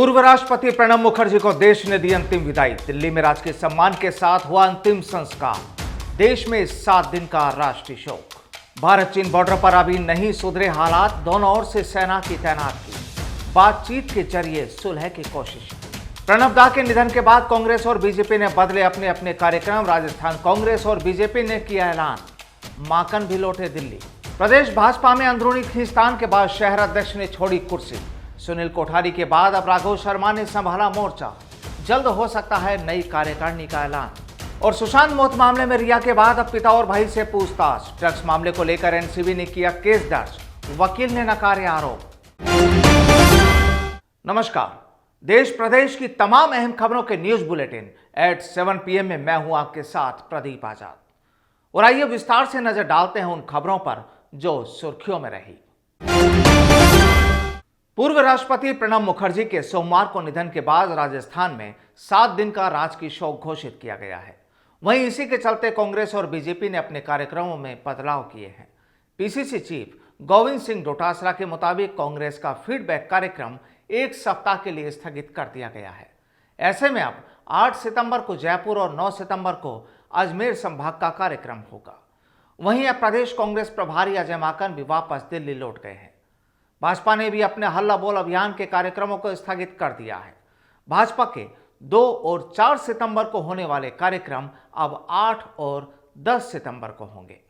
पूर्व राष्ट्रपति प्रणब मुखर्जी को देश ने दी अंतिम विदाई। दिल्ली में राजकीय सम्मान के साथ हुआ अंतिम संस्कार। देश में 7 दिन का राष्ट्रीय शोक। भारत चीन बॉर्डर पर अभी नहीं सुधरे हालात, दोनों ओर से सेना की तैनाती। बातचीत के जरिए सुलह की कोशिश। प्रणब दा के निधन के बाद कांग्रेस और बीजेपी ने बदले अपने अपने कार्यक्रम। राजस्थान कांग्रेस और बीजेपी ने किया ऐलान, माकन भी लौटे दिल्ली। प्रदेश भाजपा में अंदरूनी खींचतान के बाद शहर अध्यक्ष ने छोड़ी कुर्सी। सुनील कोठारी के बाद अब राघव शर्मा ने संभाला मोर्चा। जल्द हो सकता है नई कार्यकारिणी का ऐलान। और सुशांत मौत मामले में रिया के बाद अब पिता और भाई से पूछताछ। ड्रग्स मामले को लेकर एनसीबी ने किया केस दर्ज, वकील ने नकारे आरोप। नमस्कार, देश प्रदेश की तमाम अहम खबरों के न्यूज बुलेटिन एट 7 PM में मैं हूं आपके साथ प्रदीप आजाद। और आइए विस्तार से नजर डालते हैं उन खबरों पर जो सुर्खियों में रही। पूर्व राष्ट्रपति प्रणब मुखर्जी के सोमवार को निधन के बाद राजस्थान में 7 दिन का राजकीय शोक घोषित किया गया है। वहीं इसी के चलते कांग्रेस और बीजेपी ने अपने कार्यक्रमों में बदलाव किए हैं। पीसीसी चीफ गोविंद सिंह डोटासरा के मुताबिक कांग्रेस का फीडबैक कार्यक्रम 1 सप्ताह के लिए स्थगित कर दिया गया है। ऐसे में अब 8 सितंबर को जयपुर और 9 सितंबर को अजमेर संभाग का कार्यक्रम होगा। वहीं अब प्रदेश कांग्रेस प्रभारी अजय माकन भी वापस दिल्ली लौट गए हैं। भाजपा ने भी अपने हल्ला बोल अभियान के कार्यक्रमों को स्थगित कर दिया है। भाजपा के 2 और 4 सितंबर को होने वाले कार्यक्रम अब 8 और 10 सितंबर को होंगे।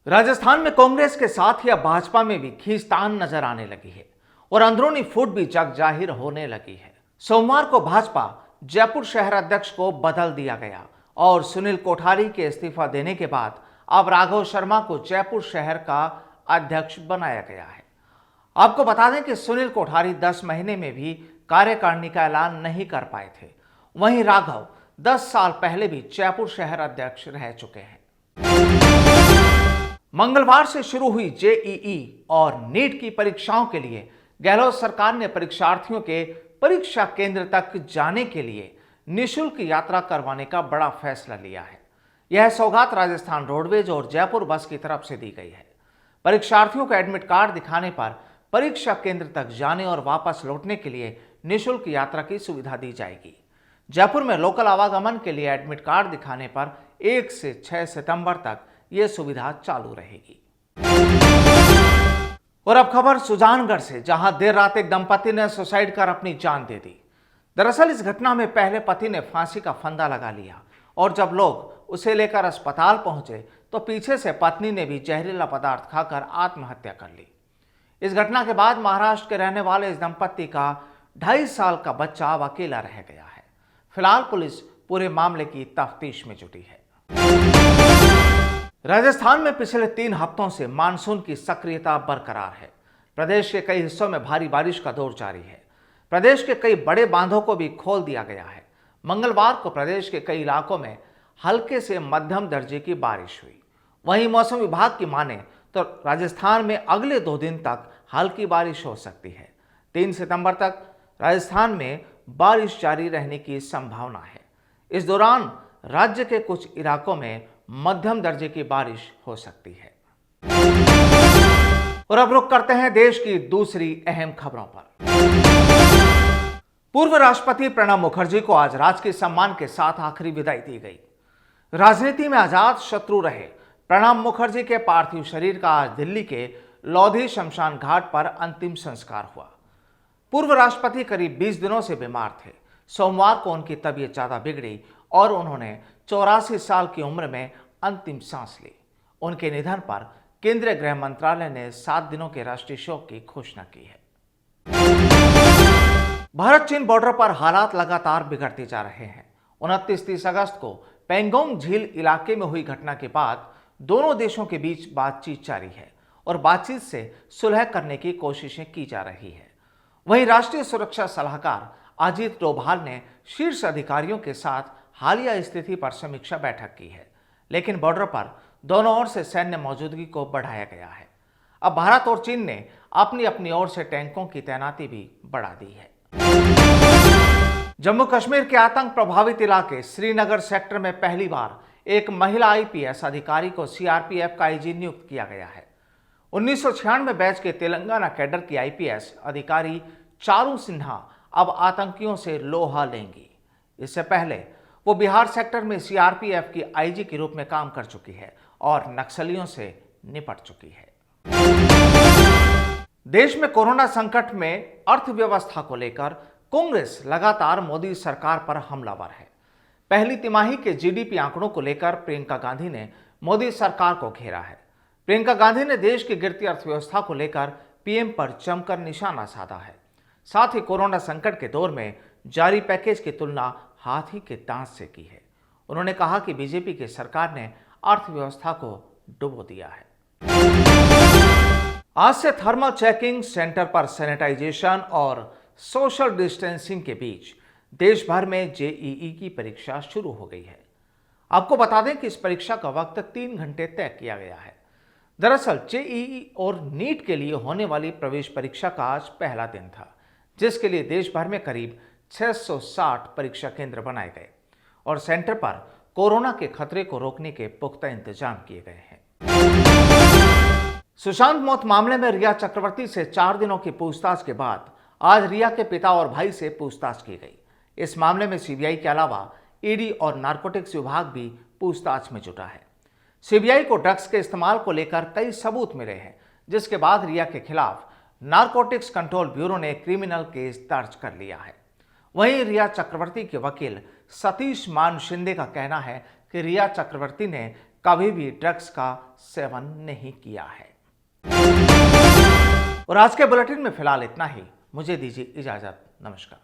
राजस्थान में कांग्रेस के साथ ही अब भाजपा में भी खींचतान नजर आने लगी है और अंदरूनी फूट भी जग जाहिर होने लगी है। सोमवार को भाजपा जयपुर शहर अध्यक्ष को बदल दिया गया और सुनील कोठारी के इस्तीफा देने के बाद अब राघव शर्मा को जयपुर शहर का अध्यक्ष बनाया गया है। आपको बता दें कि सुनील कोठारी 10 महीने में भी कार्यकारिणी का ऐलान नहीं कर पाए थे। वहीं राघव 10 साल पहले भी जयपुर शहर अध्यक्ष रह चुके हैं। मंगलवार से शुरू हुई जेईई और नीट की परीक्षाओं के लिए गहलोत सरकार ने परीक्षार्थियों के परीक्षा केंद्र तक जाने के लिए निःशुल्क यात्रा करवाने का बड़ा फैसला लिया है। यह सौगात राजस्थान रोडवेज और जयपुर बस की तरफ से दी गई है। परीक्षार्थियों को एडमिट कार्ड दिखाने पर परीक्षा केंद्र तक जाने और वापस लौटने के लिए निःशुल्क यात्रा की सुविधा दी जाएगी। जयपुर में लोकल आवागमन के लिए एडमिट कार्ड दिखाने पर 1 से 6 सितंबर तक यह सुविधा चालू रहेगी। और अब खबर सुजानगढ़ से, जहां देर रात एक दंपति ने सुसाइड कर अपनी जान दे दी। दरअसल इस घटना में पहले पति ने फांसी का फंदा लगा लिया और जब लोग उसे लेकर अस्पताल पहुंचे तो पीछे से पत्नी ने भी जहरीला पदार्थ खाकर आत्महत्या कर ली। इस घटना के बाद महाराष्ट्र के रहने वाले इस दंपति का 2.5 साल का बच्चा अब अकेला रह गया है। फिलहाल पुलिस पूरे मामले की तफ्तीश में जुटी है। राजस्थान में पिछले 3 हफ्तों से मानसून की सक्रियता बरकरार है। प्रदेश के कई हिस्सों में भारी बारिश का दौर जारी है। प्रदेश के कई बड़े बांधों को भी खोल दिया गया है। मंगलवार को प्रदेश के कई इलाकों में हल्के से मध्यम दर्जे की बारिश हुई। वहीं मौसम विभाग की माने तो राजस्थान में अगले 2 दिन तक हल्की बारिश हो सकती है। 3 सितंबर तक राजस्थान में बारिश जारी रहने की संभावना है। इस दौरान राज्य के कुछ इलाकों में मध्यम दर्जे की बारिश हो सकती है। और अब रुक करते हैं देश की दूसरी अहम खबरों पर। पूर्व राष्ट्रपति प्रणब मुखर्जी को आज राजकीय सम्मान के साथ आखिरी विदाई दी गई। राजनीति में आजाद शत्रु रहे प्रणब मुखर्जी के पार्थिव शरीर का आज दिल्ली के लोधी शमशान घाट पर अंतिम संस्कार हुआ। पूर्व राष्ट्रपति करीब 20 दिनों से बीमार थे। सोमवार को उनकी तबीयत ज्यादा बिगड़ी और उन्होंने 84 साल की उम्र में अंतिम सांस ली। उनके निधन पर केंद्रीय गृह मंत्रालय ने 7 दिनों के राष्ट्रीय शोक की घोषणा की है। भारत चीन बॉर्डर पर हालात लगातार बिगड़ते जा रहे हैं। 29-30 अगस्त को पेंगोंग झील इलाके में हुई घटना के बाद दोनों देशों के बीच बातचीत जारी है और बातचीत से सुलह करने की कोशिशें की जा रही है। वहीं राष्ट्रीय सुरक्षा सलाहकार अजीत डोभाल ने शीर्ष अधिकारियों के साथ हालिया स्थिति पर समीक्षा बैठक की है, लेकिन बॉर्डर पर दोनों ओर से सैन्य मौजूदगी को बढ़ाया गया है। अब भारत और चीन ने अपनी अपनी ओर से टैंकों की तैनाती भी बढ़ा दी है। जम्मू कश्मीर के आतंक प्रभावित इलाके श्रीनगर सेक्टर में पहली बार एक महिला आईपीएस अधिकारी को सीआरपीएफ का आईजी नियुक्त किया गया है। 1996 बैच के तेलंगाना कैडर की आईपीएस अधिकारी चारू सिन्हा अब आतंकियों से लोहा लेंगी। इससे पहले वो बिहार सेक्टर में सीआरपीएफ की आईजी के रूप में काम कर चुकी है और नक्सलियों से निपट चुकी है। देश में कोरोना संकट में अर्थव्यवस्था को लेकर कांग्रेस लगातार मोदी सरकार पर हमलावर है। पहली तिमाही के जीडीपी आंकड़ों को लेकर प्रियंका गांधी ने मोदी सरकार को घेरा है। प्रियंका गांधी ने देश की गिरती अर्थव्यवस्था को लेकर पीएम पर जमकर निशाना साधा है। साथ ही कोरोना संकट के दौर में जारी पैकेज की तुलना हाथी के दांत से की है। उन्होंने कहा कि बीजेपी की सरकार ने अर्थव्यवस्था को डुबो दिया है। आज से थर्मल चेकिंग, सेंटर पर सैनिटाइजेशन और सोशल डिस्टेंसिंग के बीच देश भर में जेईई की परीक्षा शुरू हो गई है। आपको बता दें कि इस परीक्षा का वक्त 3 घंटे तय किया गया है। दरअसल जेईई और नीट के लिए होने वाली प्रवेश परीक्षा का आज पहला दिन था, जिसके लिए देश भर में करीब 660 परीक्षा केंद्र बनाए गए और सेंटर पर कोरोना के खतरे को रोकने के पुख्ता इंतजाम किए गए हैं। सुशांत मौत मामले में रिया चक्रवर्ती से 4 दिनों की पूछताछ के बाद आज रिया के पिता और भाई से पूछताछ की गई। इस मामले में सीबीआई के अलावा ईडी और नारकोटिक्स विभाग भी पूछताछ में जुटा है। सीबीआई को ड्रग्स के इस्तेमाल को लेकर कई सबूत मिले हैं, जिसके बाद रिया के खिलाफ नारकोटिक्स कंट्रोल ब्यूरो ने क्रिमिनल केस दर्ज कर लिया है। वहीं रिया चक्रवर्ती के वकील सतीश मान शिंदे का कहना है कि रिया चक्रवर्ती ने कभी भी ड्रग्स का सेवन नहीं किया है। और आज के बुलेटिन में फिलहाल इतना ही। मुझे दीजिए इजाजत। नमस्कार।